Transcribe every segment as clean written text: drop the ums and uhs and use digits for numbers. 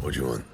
What do you want?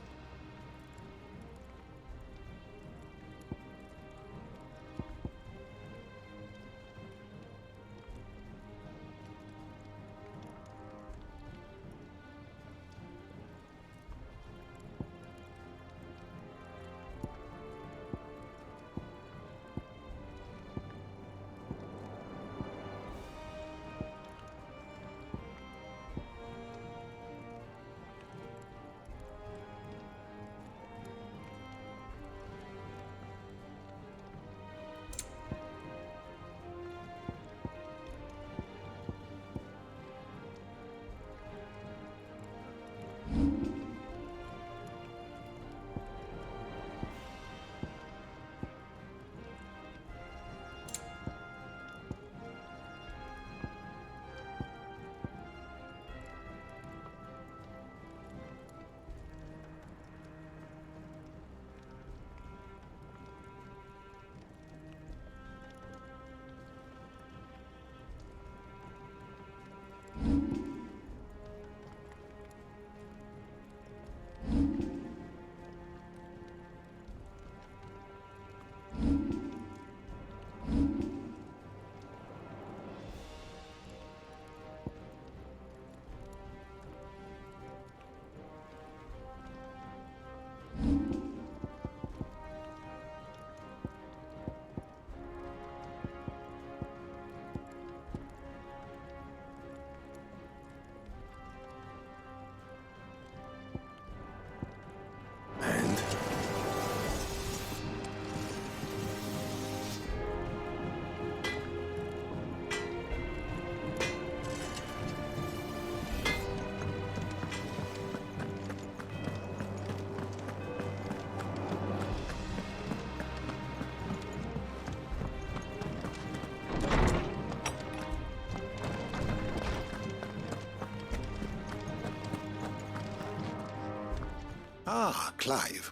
Ah, Clive.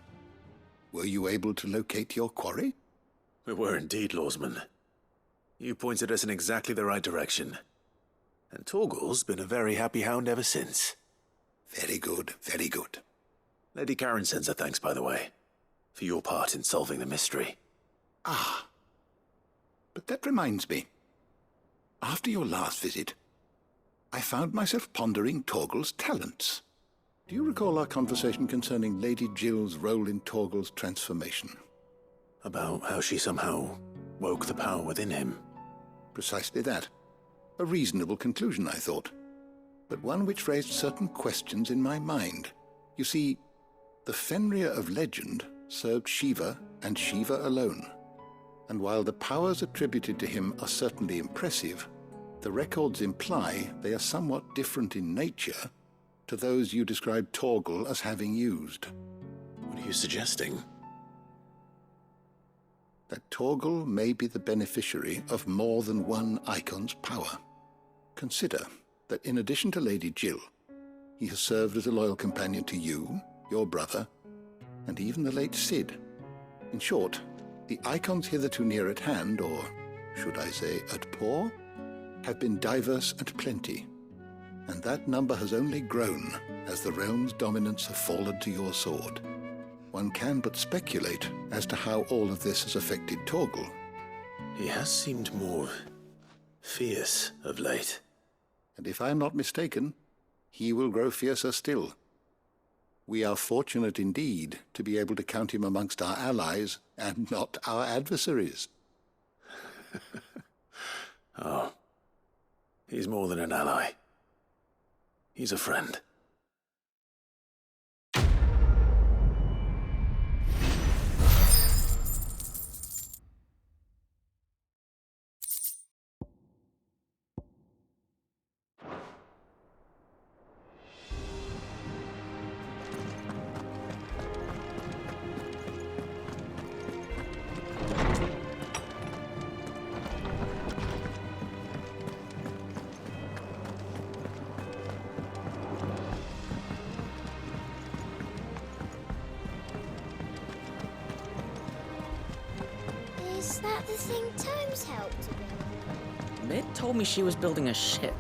Were you able to locate your quarry? We were indeed, Lawsman. You pointed us in exactly the right direction. And Torgal's been a very happy hound ever since. Very good, very good. Lady Karen sends her thanks, by the way, for your part in solving the mystery. Ah. But that reminds me. After your last visit, I found myself pondering Torgal's talents. Do you recall our conversation concerning Lady Jill's role in Torgal's transformation? About how she somehow woke the power within him. Precisely that. A reasonable conclusion, I thought, but one which raised certain questions in my mind. You see, the Fenrir of legend served Shiva and Shiva alone, and while the powers attributed to him are certainly impressive, the records imply they are somewhat different in nature to those you described Torgal as having used. What are you suggesting? That Torgal may be the beneficiary of more than one Icon's power. Consider that in addition to Lady Jill, he has served as a loyal companion to you, your brother, and even the late Cid. In short, the Icons hitherto near at hand, or should I say at paw, have been diverse and plenty, and that number has only grown as the realm's dominance have fallen to your sword. One can but speculate as to how all of this has affected Torgal. He has seemed more fierce of late. And if I am not mistaken, he will grow fiercer still. We are fortunate indeed to be able to count him amongst our allies and not our adversaries. Oh, he's more than an ally. He's a friend. Is that the thing Tomes helped to build? Mid told me she was building a ship.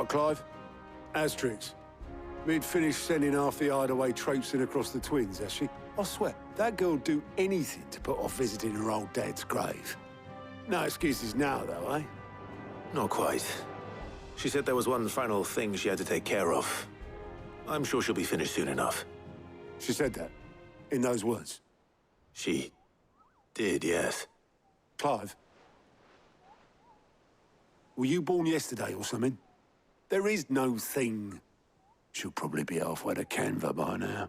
All right, Clive. Asterix. Mid finished sending half the hideaway traipsing across the twins, has she? I swear, that girl'd do anything to put off visiting her old dad's grave. No excuses now, though, eh? Not quite. She said there was one final thing she had to take care of. I'm sure she'll be finished soon enough. She said that. In those words. She did, yes. Clive. Were you born yesterday or something? There is no thing. She'll probably be halfway to Canva by now.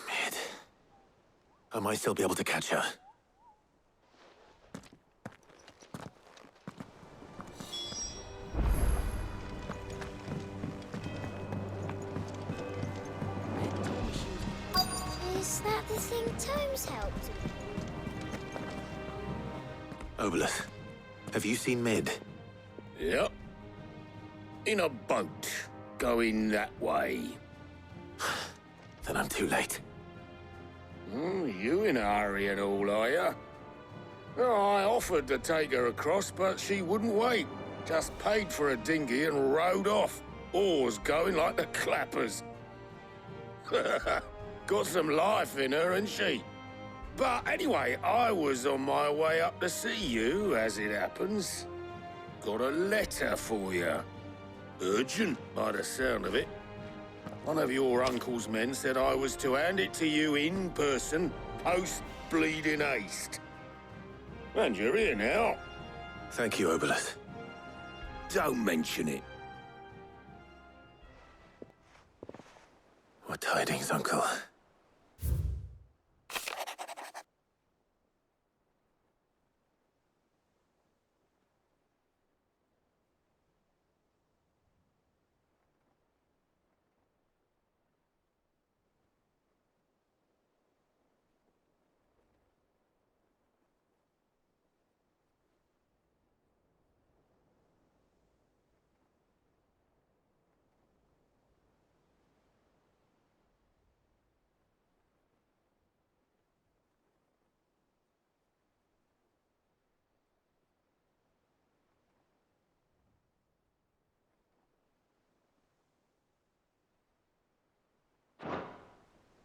Mid. I might still be able to catch her. Is that the thing Tomes helped with? Obolus, have you seen Mid? Yep. In a boat, going that way. Then I'm too late. You in a hurry and all, are you? Oh, I offered to take her across, but she wouldn't wait. Just paid for a dinghy and rowed off. Oars going like the clappers. Got some life in her, ain't she? But anyway, I was on my way up to see you, as it happens. Got a letter for you. Urgent, by the sound of it. One of your uncle's men said I was to hand it to you in person, post-bleeding haste. And you're here now. Thank you, Obolus. Don't mention it. What tidings, Uncle?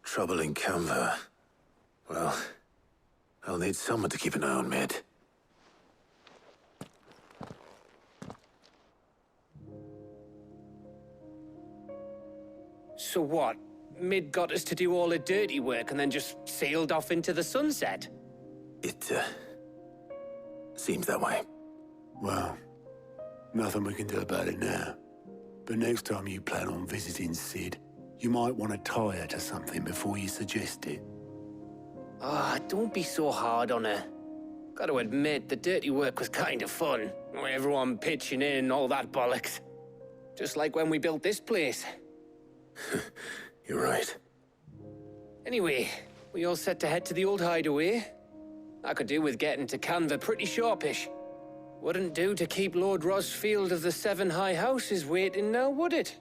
Trouble in Canva. Well, I'll need someone to keep an eye on Mid. So what? Mid got us to do all the dirty work and then just sailed off into the sunset? It, seems that way. Well, nothing we can do about it now. But next time you plan on visiting Sid, you might want to tie her to something before you suggest it. Ah, don't be so hard on her. Gotta admit, the dirty work was kind of fun. Everyone pitching in and all that bollocks. Just like when we built this place. You're right. Anyway, we all set to head to the old hideaway. I could do with getting to Canva pretty sharpish. Wouldn't do to keep Lord Rosfield of the Seven High Houses waiting now, would it?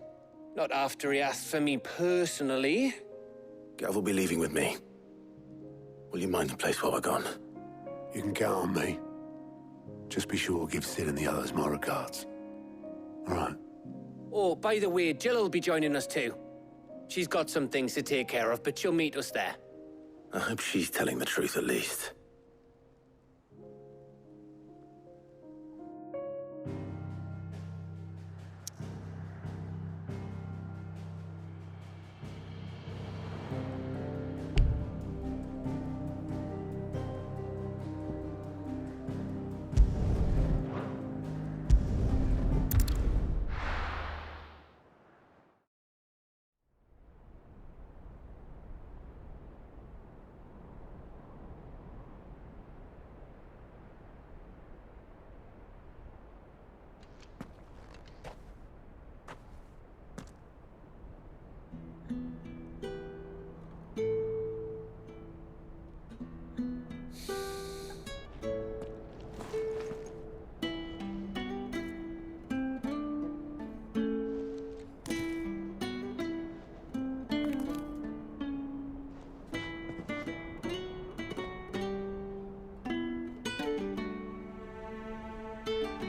Not after he asked for me personally. Gav will be leaving with me. Will you mind the place while we're gone? You can count on me. Just be sure to give Sid and the others my regards. All right. Oh, by the way, Jill will be joining us too. She's got some things to take care of, but she'll meet us there. I hope she's telling the truth at least.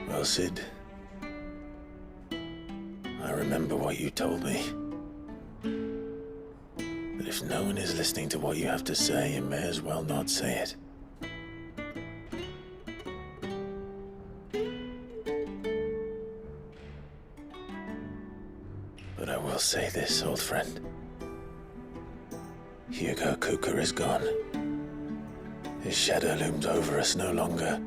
Well, Sid, remember what you told me. But if no one is listening to what you have to say, you may as well not say it. But I will say this, old friend. Hugo Kuka is gone. His shadow looms over us no longer.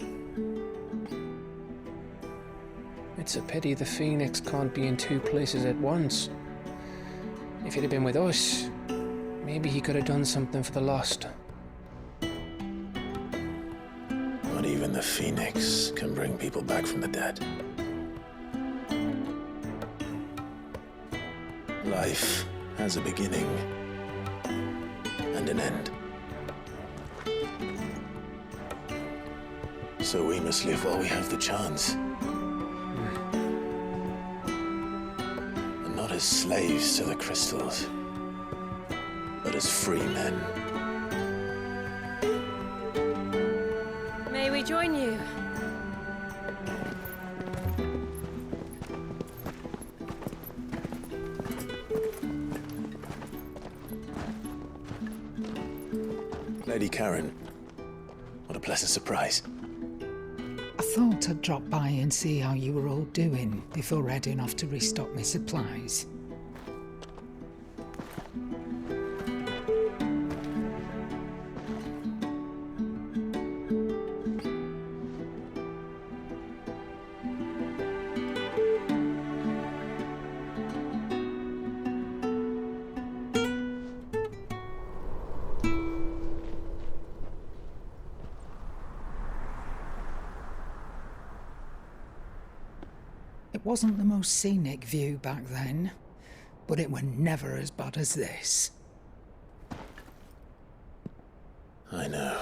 It's a pity the Phoenix can't be in two places at once. If he'd have been with us, maybe he could have done something for the Lost. Not even the Phoenix can bring people back from the dead. Life has a beginning and an end. So we must live while we have the chance. And not as slaves to the crystals, but as free men. May we join you? Lady Karen, what a pleasant surprise. I thought I'd drop by and see how you were all doing before heading off to restock my supplies. It wasn't the most scenic view back then, but it were never as bad as this. I know.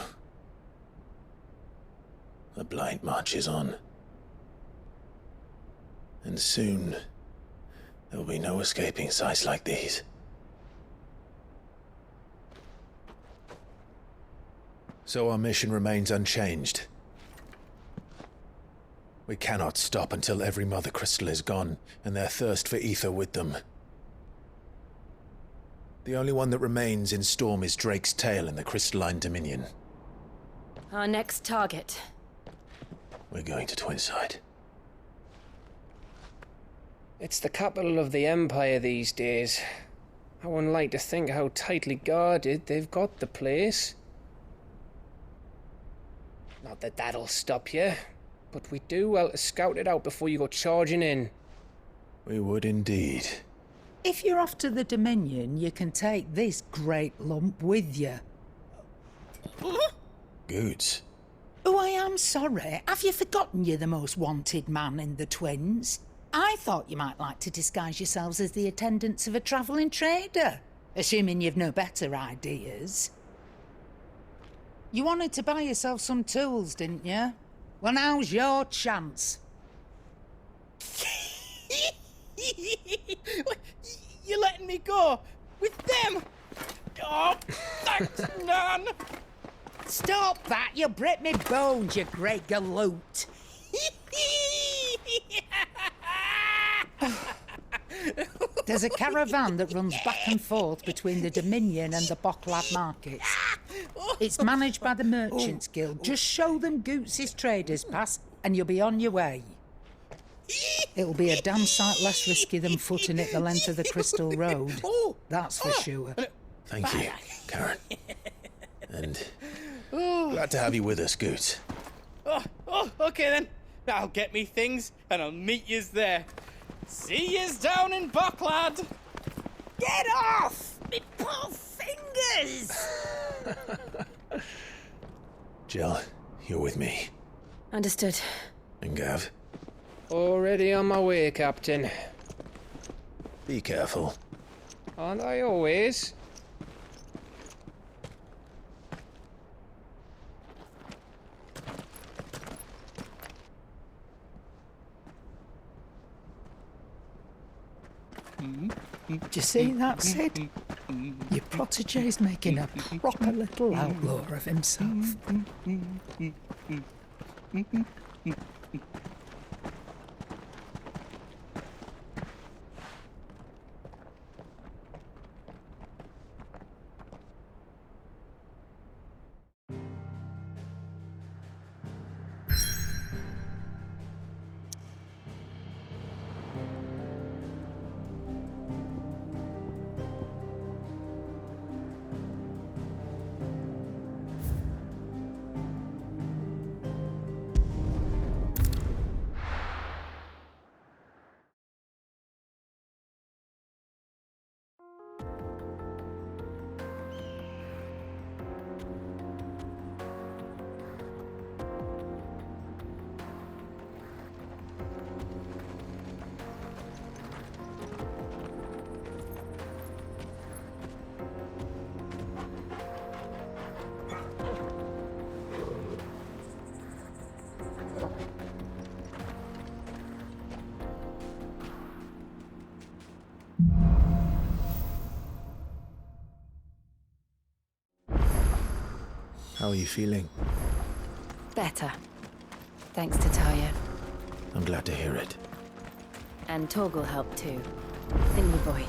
The Blight marches on. And soon, there'll be no escaping sights like these. So our mission remains unchanged. We cannot stop until every Mother Crystal is gone, and their thirst for ether with them. The only one that remains in Storm is Drake's Tail in the Crystalline Dominion. Our next target. We're going to Twinside. It's the capital of the Empire these days. I wouldn't like to think how tightly guarded they've got the place. Not that that'll stop you, but we do well to scout it out before you go charging in. We would indeed. If you're off to the Dominion, you can take this great lump with you. Goods. Oh, I am sorry. Have you forgotten you're the most wanted man in the Twins? I thought you might like to disguise yourselves as the attendants of a travelling trader, assuming you've no better ideas. You wanted to buy yourself some tools, didn't you? Well, now's your chance. You're letting me go with them? Oh, thanks, Nan. Stop that! You'll break me bones, you great galoot. There's a caravan that runs back and forth between the Dominion and the Bocklad markets. It's managed by the Merchants Guild. Just show them Goots' traders pass and you'll be on your way. It'll be a damn sight less risky than footing it the length of the Crystal Road. That's for sure. Thank you, Karen. And glad to have you with us, Goots. Okay then. I'll get me things and I'll meet yous there. See yous down in Bocklad. Get off! Me poor fingers! Jill, you're with me. Understood. And Gav, Already on my way, Captain. be careful. Aren't I always? Do you see that, Sid? Your protege's making a proper little outlaw of himself. How are you feeling? Better. Thanks to Talia. I'm glad to hear it. And Torgal helped too. Thingy boy.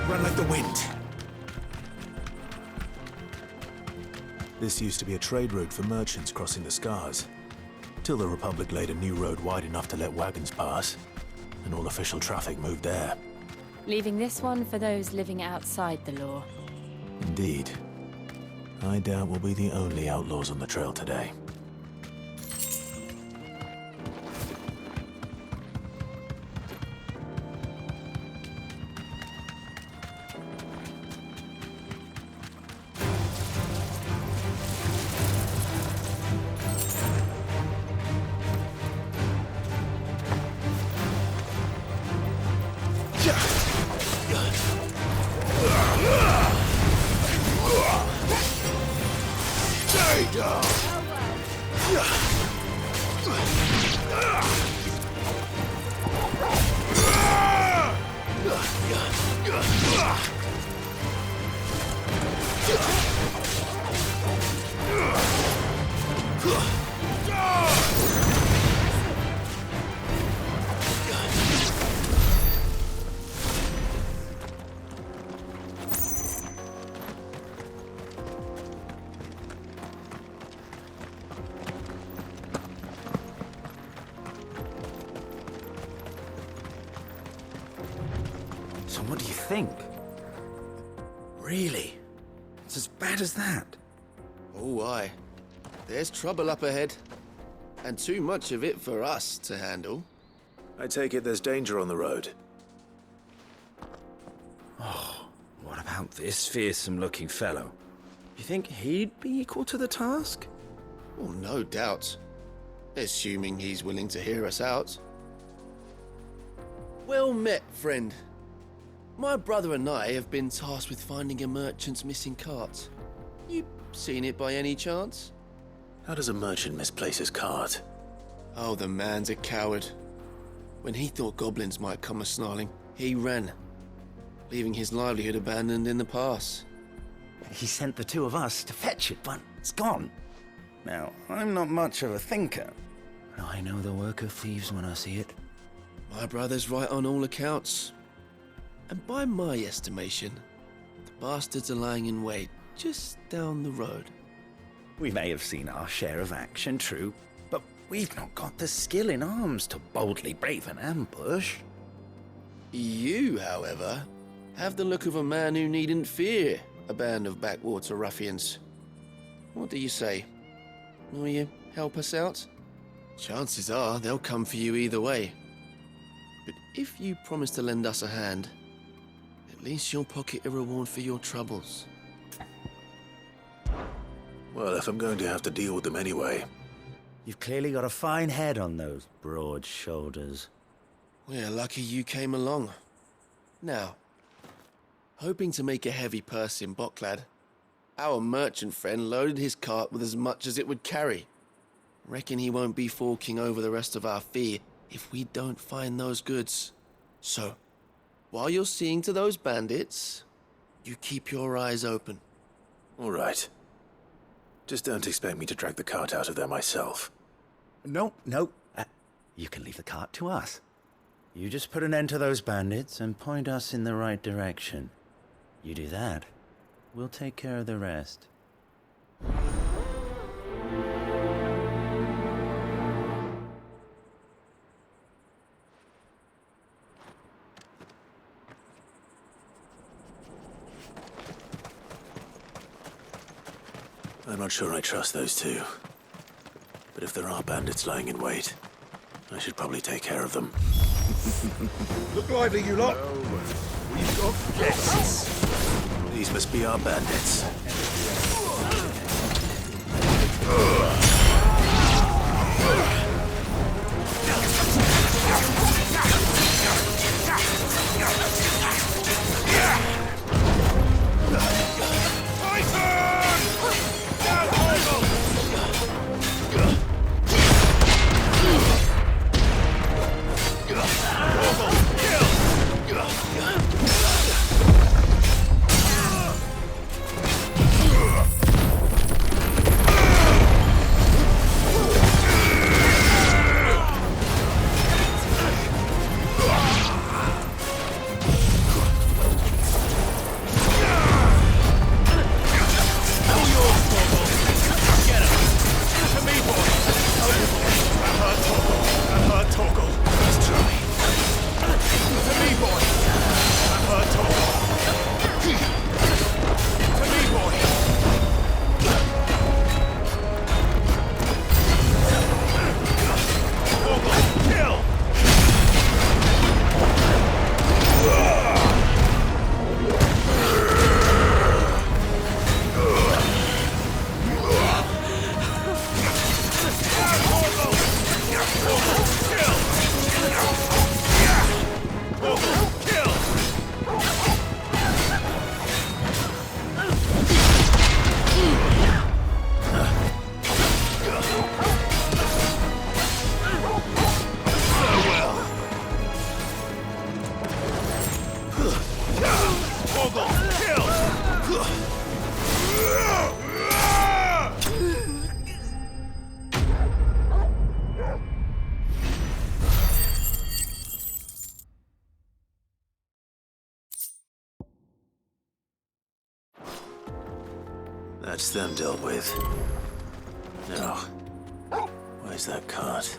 Run like the wind. This used to be a trade route for merchants crossing the Scars, till the Republic laid a new road wide enough to let wagons pass, and all official traffic moved there. Leaving this one for those living outside the law. Indeed. I doubt we'll be the only outlaws on the trail today. So what do you think? Really? It's as bad as that? Oh, aye. There's trouble up ahead. And too much of it for us to handle. I take it there's danger on the road. Oh, what about this fearsome-looking fellow? You think he'd be equal to the task? Well, no doubt. Assuming he's willing to hear us out. Well met, friend. My brother and I have been tasked with finding a merchant's missing cart. You seen it by any chance? How does a merchant misplace his cart? Oh, the man's a coward. When he thought goblins might come a-snarling, he ran, leaving his livelihood abandoned in the pass. He sent the two of us to fetch it, but it's gone. Now, I'm not much of a thinker. But I know the work of thieves when I see it. My brother's right on all accounts. And by my estimation, the bastards are lying in wait just down the road. We may have seen our share of action, true, but we've not got the skill in arms to boldly brave an ambush. You, however, have the look of a man who needn't fear a band of backwater ruffians. What do you say? Will you help us out? Chances are they'll come for you either way. But if you promise to lend us a hand, at least you'll pocket a reward for your troubles. Well, if I'm going to have to deal with them anyway. You've clearly got a fine head on those broad shoulders. We're lucky you came along. Now, hoping to make a heavy purse in Boklad, our merchant friend loaded his cart with as much as it would carry. Reckon he won't be forking over the rest of our fee if we don't find those goods. So, while you're seeing to those bandits, you keep your eyes open. All right. Just don't expect me to drag the cart out of there myself. No. You can leave the cart to us. You just put an end to those bandits and point us in the right direction. You do that, we'll take care of the rest. I'm not sure I trust those two. But if there are bandits lying in wait, I should probably take care of them. Look lively, you lot. We've got guests. These must be our bandits. That's them dealt with. Now, where's that cart?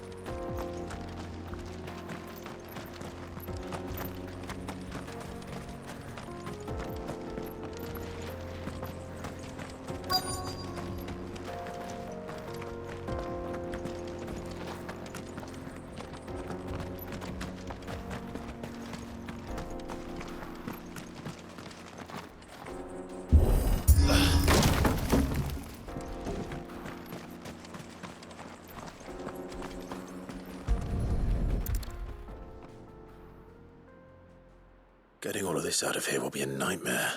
Getting all of this out of here will be a nightmare.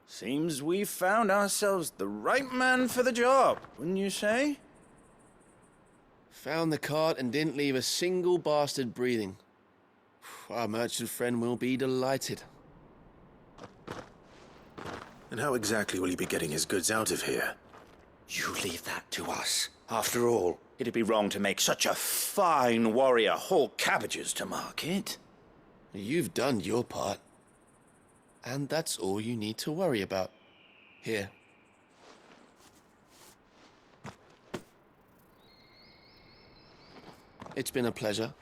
Seems we've found ourselves the right man for the job, wouldn't you say? Found the cart and didn't leave a single bastard breathing. Our merchant friend will be delighted. And how exactly will he be getting his goods out of here? You leave that to us. After all, it'd be wrong to make such a fine warrior haul cabbages to market. You've done your part. And that's all you need to worry about. Here. It's been a pleasure.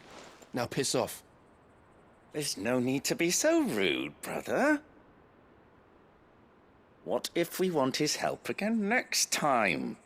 Now piss off. There's no need to be so rude, brother. What if we want his help again next time?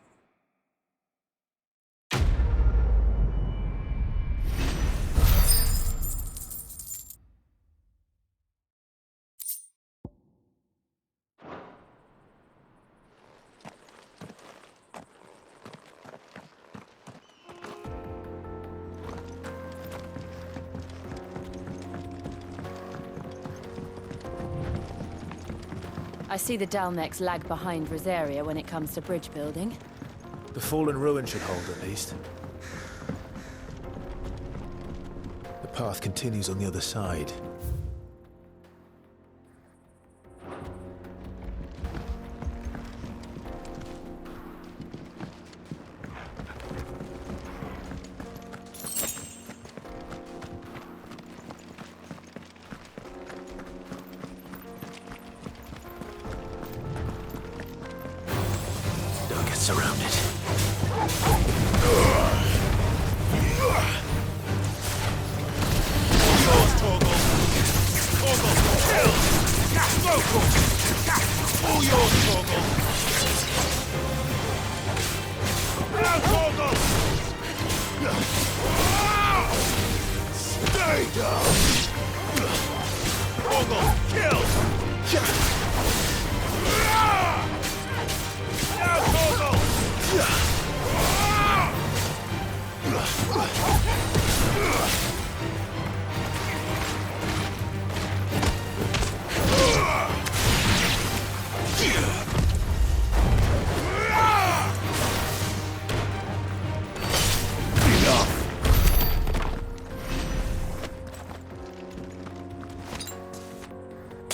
I see the Dalnecs lag behind Rosaria when it comes to bridge building. The fallen ruin should hold, at least. The path continues on the other side. Surrounded. Yours, Torgal. Torgal, kill! Torgal! All yours, Torgal! Now, Torgal! Stay down! Torgal, kill!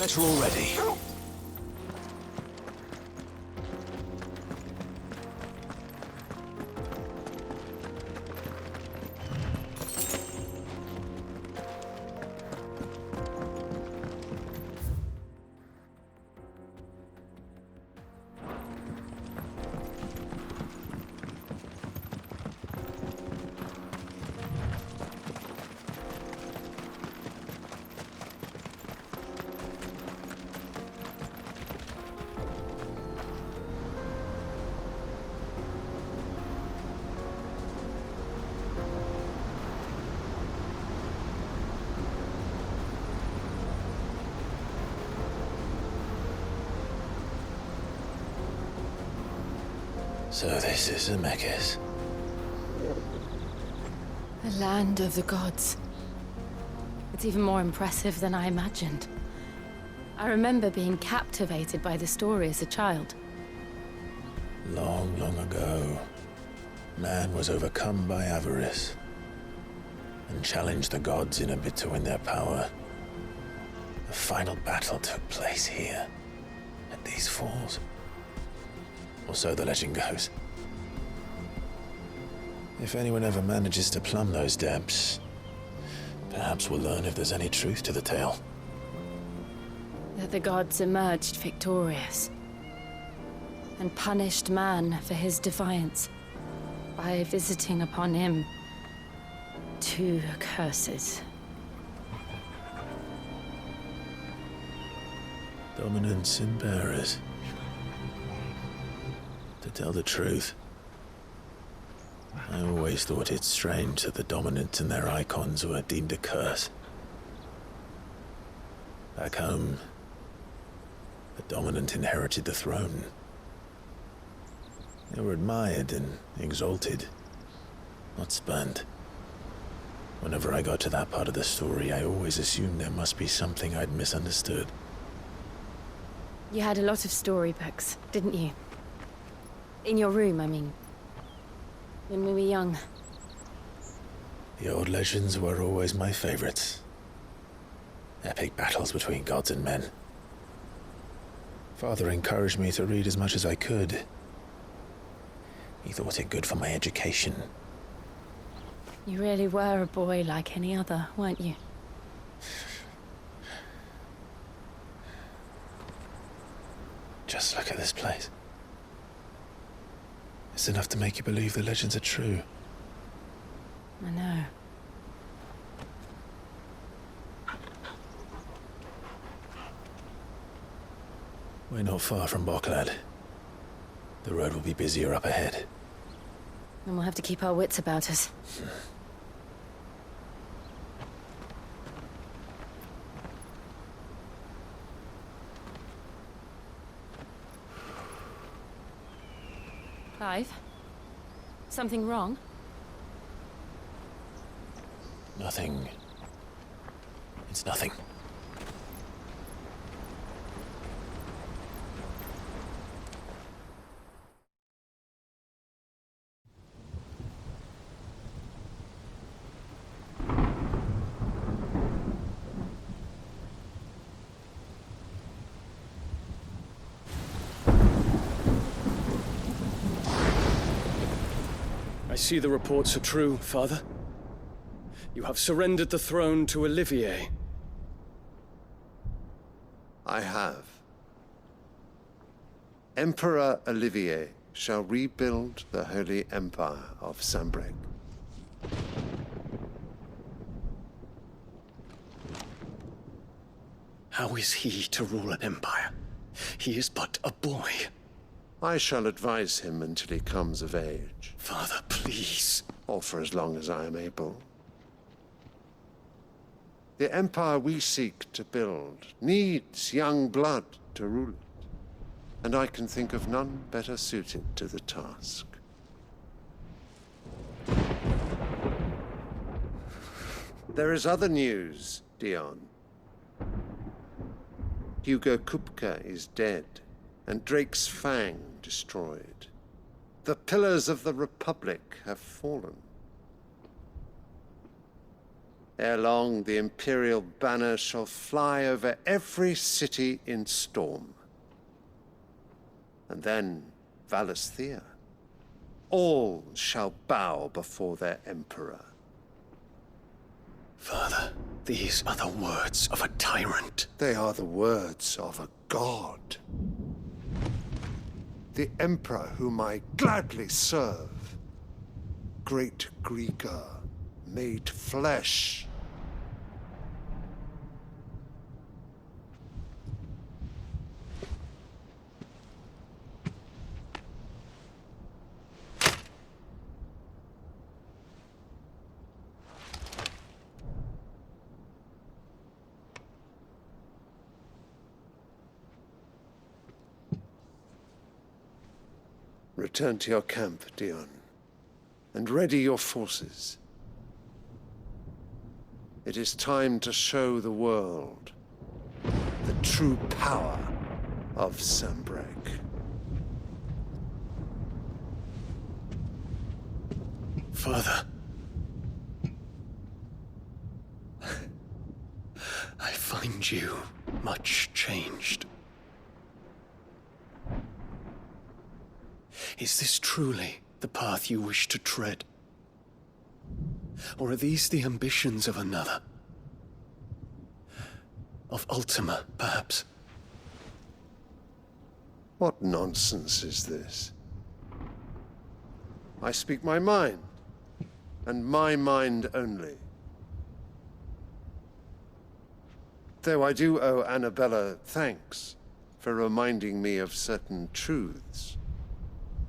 better already. So this is Zemeckis. The land of the gods. It's even more impressive than I imagined. I remember being captivated by the story as a child. Long, long ago, man was overcome by avarice and challenged the gods in a bid to win their power. The final battle took place here, at these falls. Or so the legend goes. If anyone ever manages to plumb those depths, perhaps we'll learn if there's any truth to the tale. That the gods emerged victorious and punished man for his defiance by visiting upon him 2 curses. Dominance and bearers. To tell the truth, I always thought it strange that the dominants and their icons were deemed a curse. Back home, the dominant inherited the throne. They were admired and exalted, not spurned. Whenever I got to that part of the story, I always assumed there must be something I'd misunderstood. You had a lot of storybooks, didn't you? In your room, I mean. When we were young. The old legends were always my favorites. Epic battles between gods and men. Father encouraged me to read as much as I could. He thought it good for my education. You really were a boy like any other, weren't you? Just look at this place. It's enough to make you believe the legends are true. I know. We're not far from Boklad. The road will be busier up ahead. And we'll have to keep our wits about us. Clive? Something wrong? Nothing. It's nothing. I see the reports are true, Father. You have surrendered the throne to Olivier. I have. Emperor Olivier shall rebuild the Holy Empire of Sanbreque. How is he to rule an empire? He is but a boy. I shall advise him until he comes of age. Father, please. Or for as long as I am able. The empire we seek to build needs young blood to rule it, and I can think of none better suited to the task. There is other news, Dion. Hugo Kupka is dead, and Drake's Fang destroyed. The pillars of the Republic have fallen. Ere long, the Imperial banner shall fly over every city in Storm. And then Valisthea. All shall bow before their Emperor. Father, these are the words of a tyrant. They are the words of a god. The Emperor whom I gladly serve. Great Greager, made flesh. Return to your camp, Dion, and ready your forces. It is time to show the world the true power of Sanbreque. Father. I find you much changed. Is this truly the path you wish to tread? Or are these the ambitions of another? Of Ultima, perhaps? What nonsense is this? I speak my mind, and my mind only. Though I do owe Annabella thanks for reminding me of certain truths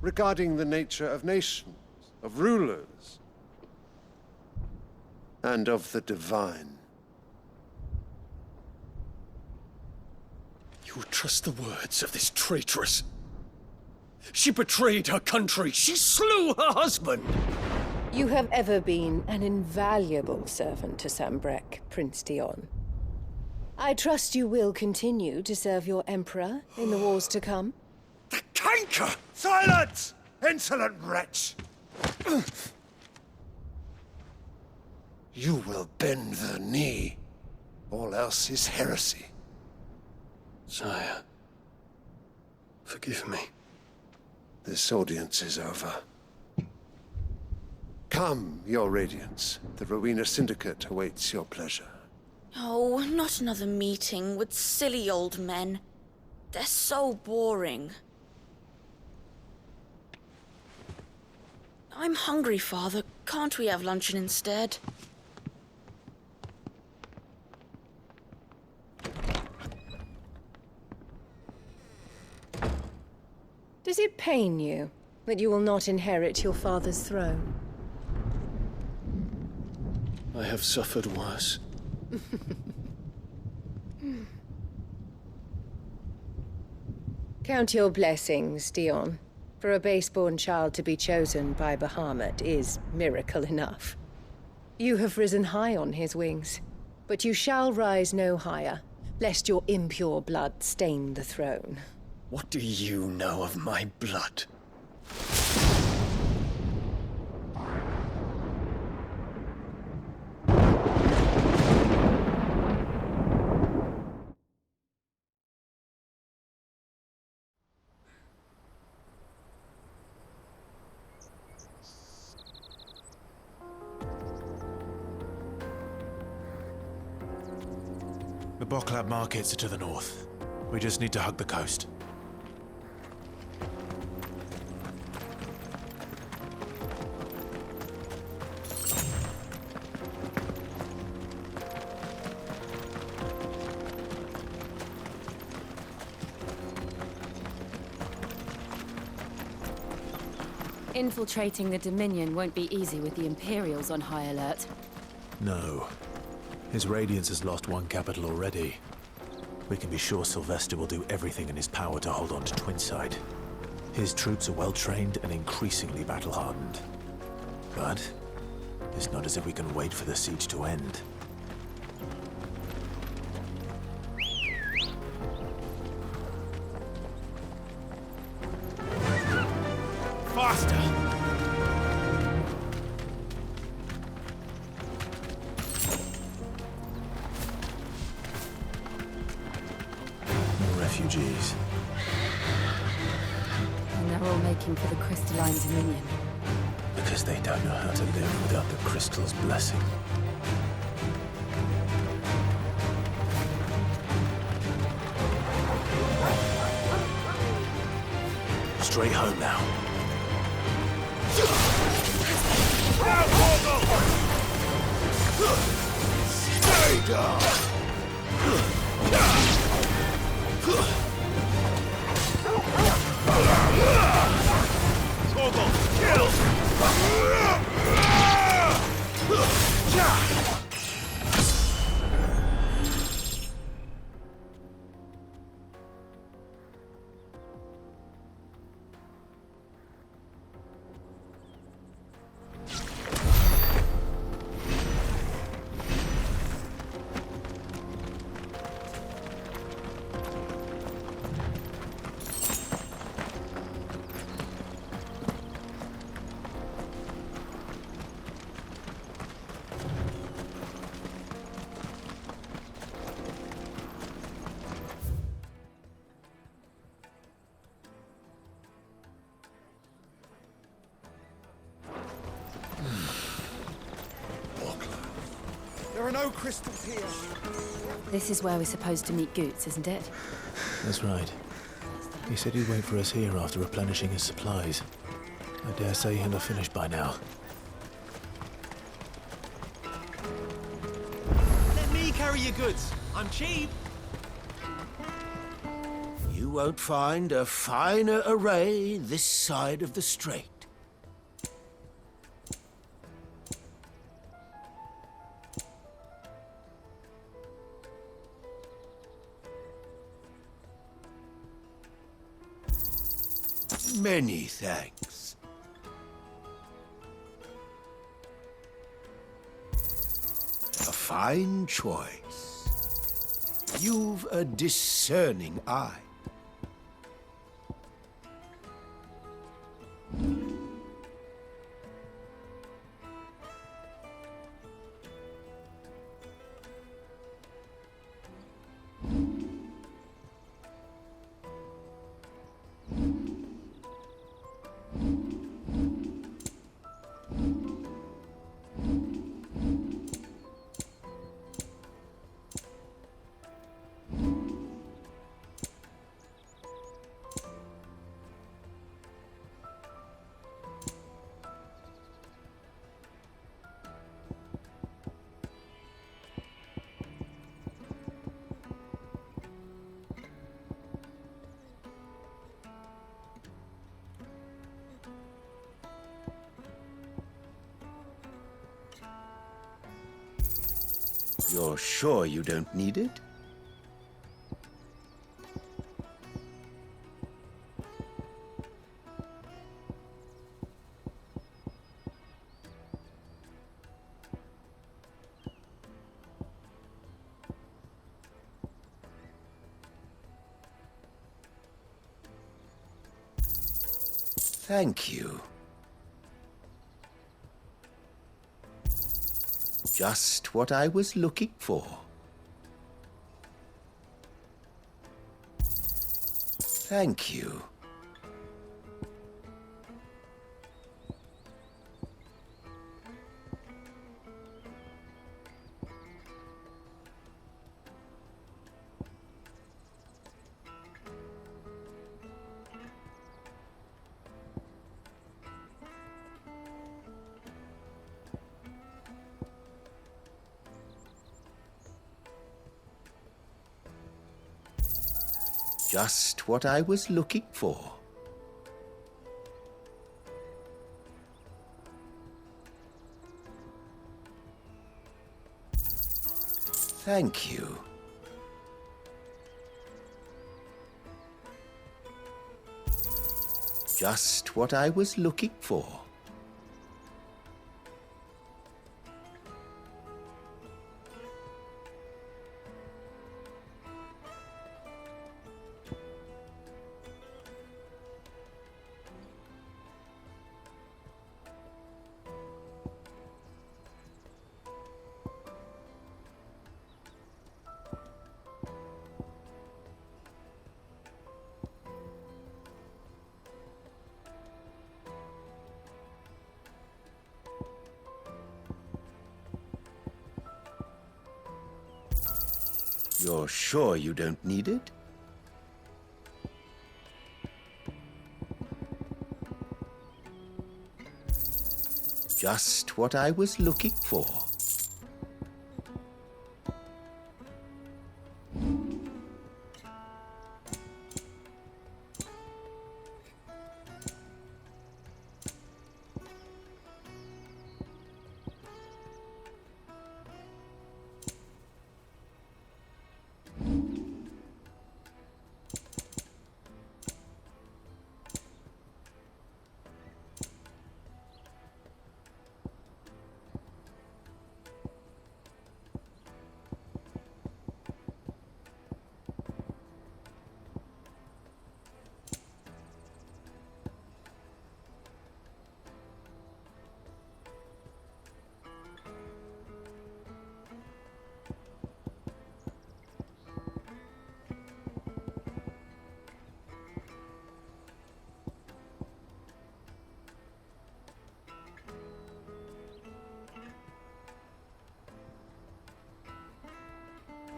regarding the nature of nations, of rulers, and of the divine. You would trust the words of this traitress? She betrayed her country. She slew her husband. You have ever been an invaluable servant to Sanbreque, Prince Dion. I trust you will continue to serve your Emperor in the wars to come. The canker! Silence! Insolent wretch! You will bend the knee. All else is heresy. Sire, forgive me. This audience is over. Come, your Radiance. The Rowena Syndicate awaits your pleasure. Oh, not another meeting with silly old men. They're so boring. I'm hungry, Father. Can't we have luncheon instead? Does it pain you that you will not inherit your father's throne? I have suffered worse. Count your blessings, Dion. For a base-born child to be chosen by Bahamut is miracle enough. You have risen high on his wings, but you shall rise no higher, lest your impure blood stain the throne. What do you know of my blood? The Boklab markets are to the north. We just need to hug the coast. Infiltrating the Dominion won't be easy with the Imperials on high alert. No. His Radiance has lost one capital already. We can be sure Sylvester will do everything in his power to hold on to Twinside. His troops are well-trained and increasingly battle-hardened. But it's not as if we can wait for the siege to end. Faster! refugees. And they're all making for the crystalline dominion. Because they don't know how to live without the crystal's blessing. Straight home now. Stay down! Torgal, kill! There are no crystals here. This is where we're supposed to meet Goots, isn't it? That's right. He said he'd wait for us here after replenishing his supplies. I dare say he'll have finished by now. Let me carry your goods. I'm cheap. You won't find a finer array this side of the strait. Many thanks. A fine choice. You've a discerning eye. You're sure you don't need it? Thank you. Just what I was looking for. Thank you. Just what I was looking for. Thank you. Just what I was looking for. You're sure you don't need it? Just what I was looking for.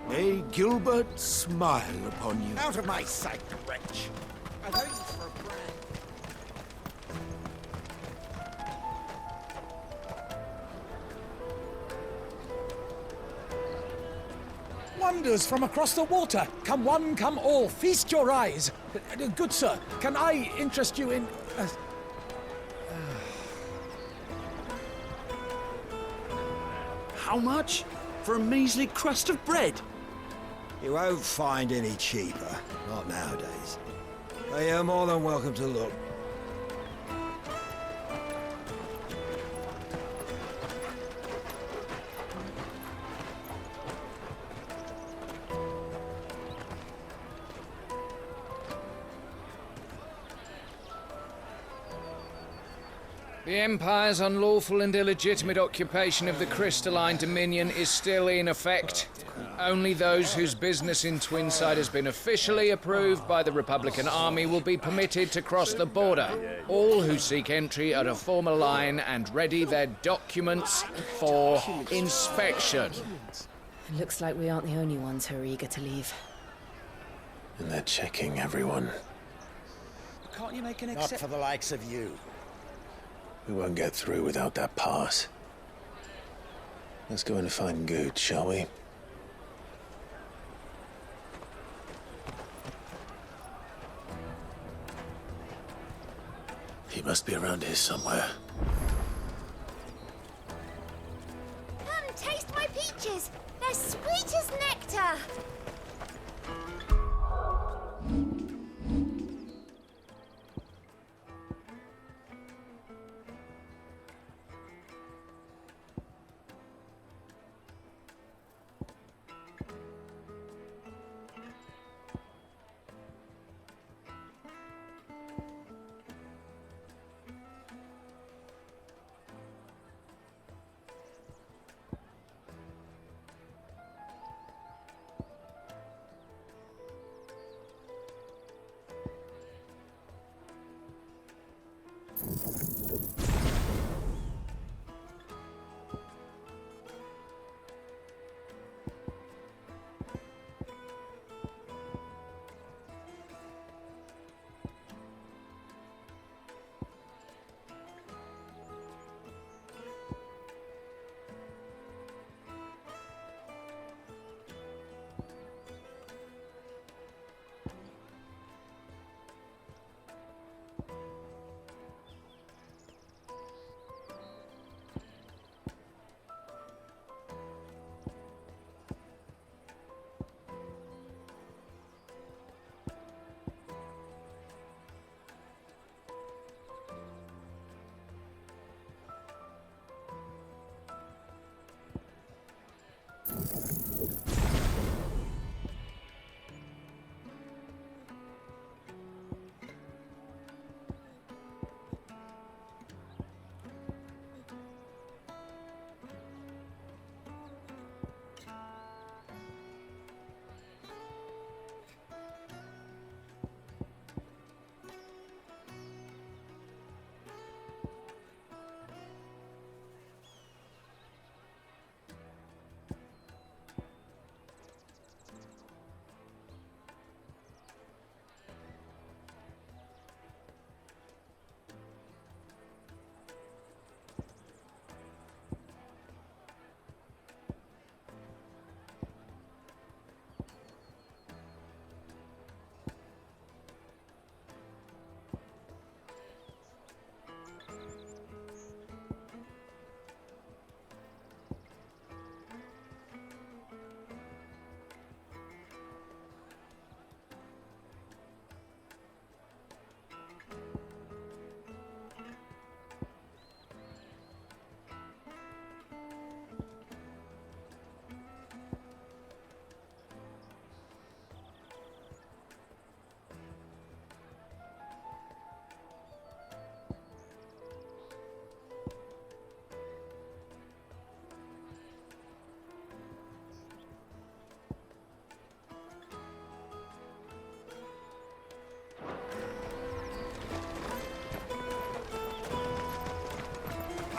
May Gilbert smile upon you. Out of my sight, wretch! I know you for a brand. Wonders from across the water. Come one, come all. Feast your eyes. Good sir, can I interest you in... How much? For a measly crust of bread? You won't find any cheaper. Not nowadays. But you're more than welcome to look. The Empire's unlawful and illegitimate occupation of the Crystalline Dominion is still in effect. Only those whose business in Twinside has been officially approved by the Republican Army will be permitted to cross the border. All who seek entry are to form a line and ready their documents for inspection. It looks like we aren't the only ones who are eager to leave. And they're checking everyone. Can't you make an Not for the likes of you. We won't get through without that pass. Let's go in and find Good, shall we? He must be around here somewhere. Come, taste my peaches. They're sweet as nectar.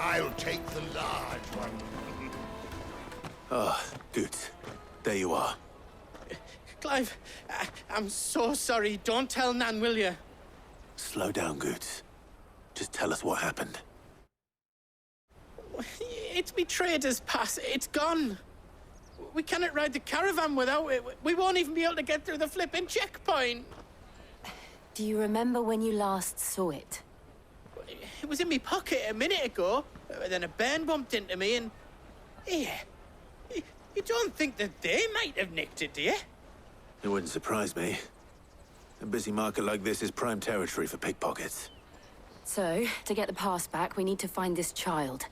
I'll take the large one. Ah, good. There you are. Clive, I'm so sorry. Don't tell Nan, will you? Slow down, Goots. Just tell us what happened. It's me trader's pass. It's gone. We cannot ride the caravan without it. We won't even be able to get through the flipping checkpoint. Do you remember when you last saw it? It was in my pocket a minute ago. Then a bairn bumped into me and... Yeah. You don't think that they might have nicked it, do you? It wouldn't surprise me. A busy market like this is prime territory for pickpockets. So, to get the pass back, we need to find this child.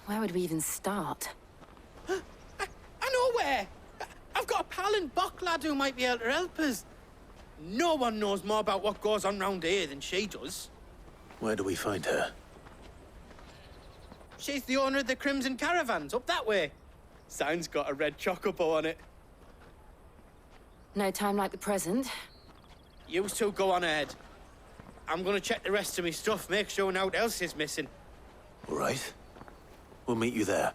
Where would we even start? I know where! I've got a pal in Bocklad who might be able to help us. No one knows more about what goes on round here than she does. Where do we find her? She's the owner of the Crimson Caravans, up that way. Sign's got a red chocobo on it. No time like the present. You two go on ahead. I'm gonna check the rest of my stuff, make sure naught else is missing. All right. We'll meet you there.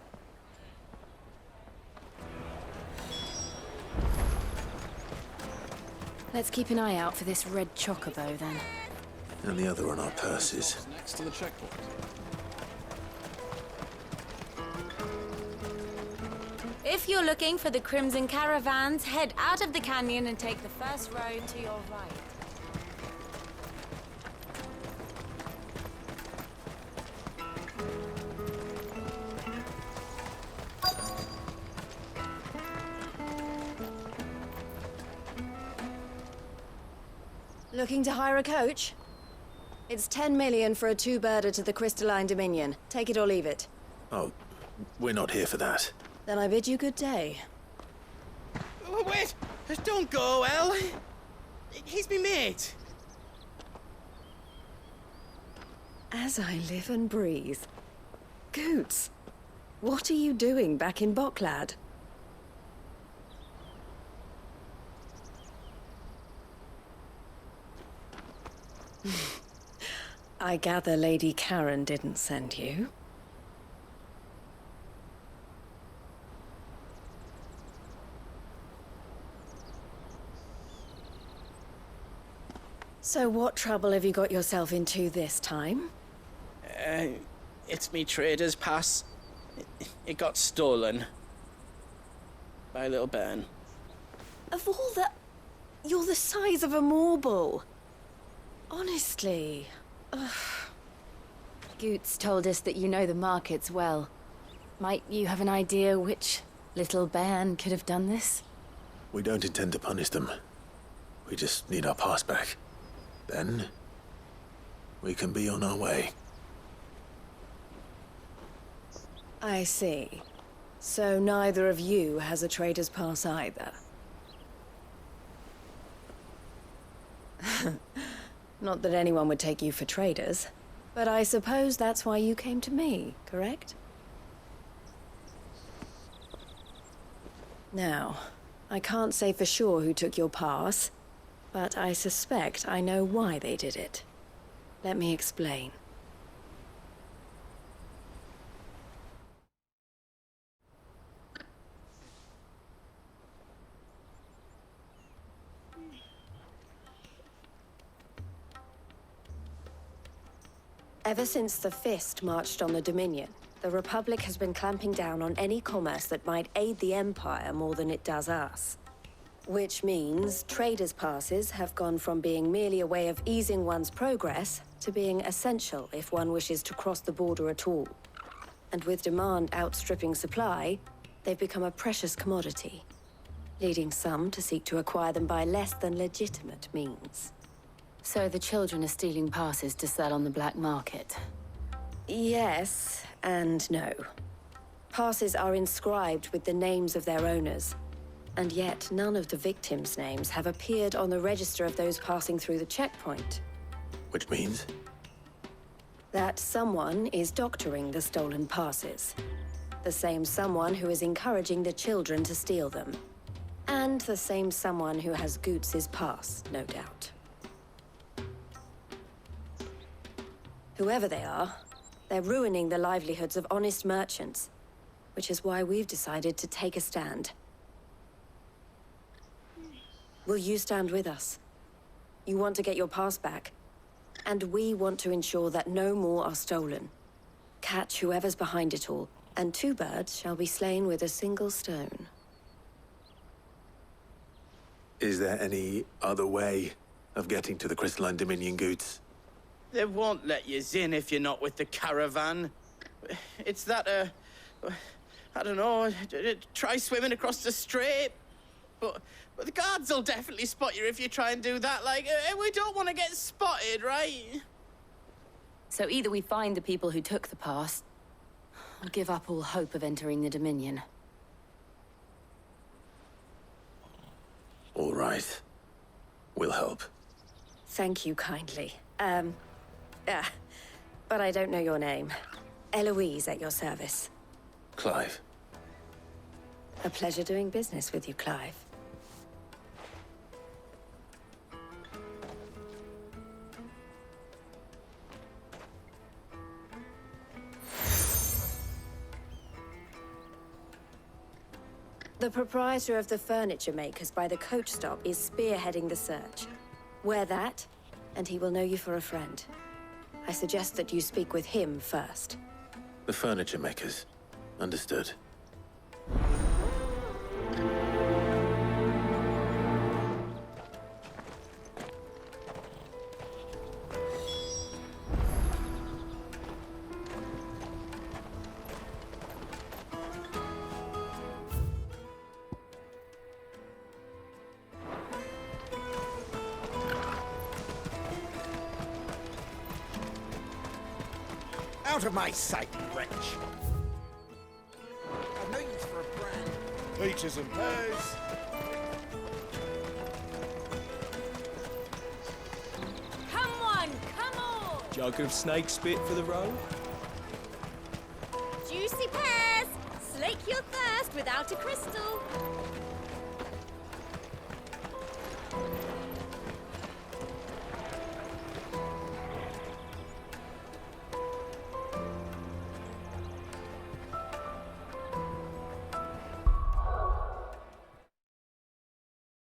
Let's keep an eye out for this red chocobo, then. And the other on our purses. Next to the checkpoint. If you're looking for the Crimson Caravans, head out of the canyon and take the first road to your right. Looking to hire a coach? It's 10 million for a two-birder to the Crystalline Dominion. Take it or leave it. Oh, we're not here for that. Then I bid you good day. Oh, wait! Don't go, El. He's me mate. As I live and breathe. Goots, what are you doing back in Bocklad? I gather Lady Karen didn't send you. So what trouble have you got yourself into this time? It's me trader's pass. It got stolen. By a little bairn. Of all the... You're the size of a marble. Honestly. Ugh. Goots told us that you know the markets well. Might you have an idea which little bairn could have done this? We don't intend to punish them. We just need our pass back. Then, we can be on our way. I see. So neither of you has a trader's pass either. Not that anyone would take you for traders, but I suppose that's why you came to me, correct? Now, I can't say for sure who took your pass, but I suspect I know why they did it. Let me explain. Ever since the Fist marched on the Dominion, the Republic has been clamping down on any commerce that might aid the Empire more than it does us. Which means traders' passes have gone from being merely a way of easing one's progress to being essential if one wishes to cross the border at all. And with demand outstripping supply, they've become a precious commodity, leading some to seek to acquire them by less than legitimate means. So the children are stealing passes to sell on the black market? Yes and no. Passes are inscribed with the names of their owners, and yet none of the victims' names have appeared on the register of those passing through the checkpoint. Which means? That someone is doctoring the stolen passes. The same someone who is encouraging the children to steal them. And the same someone who has Goots' pass, no doubt. Whoever they are, They're ruining the livelihoods of honest merchants, which is why we've decided to take a stand. Will you stand with us? You want to get your pass back, and we want to ensure that no more are stolen. Catch whoever's behind it all, and 2 birds shall be slain with a single stone. Is there any other way of getting to the Crystalline Dominion goods? They won't let you in if you're not with the caravan. It's that, I don't know, try swimming across the strait. But the guards will definitely spot you if you try and do that. Like, we don't want to get spotted, right? So either we find the people who took the pass, or give up all hope of entering the Dominion. All right. We'll help. Thank you kindly. But I don't know your name. Eloise at your service. Clive. A pleasure doing business with you, Clive. The proprietor of the furniture makers by the coach stop is spearheading the search. Wear that, and he will know you for a friend. I suggest that you speak with him first. The furniture makers. Understood. Out of my sight, wretch! I've no use for a brand. Peaches and pears. Come on! Jug of snake spit for the road? Juicy pears! Slake your thirst without a crystal.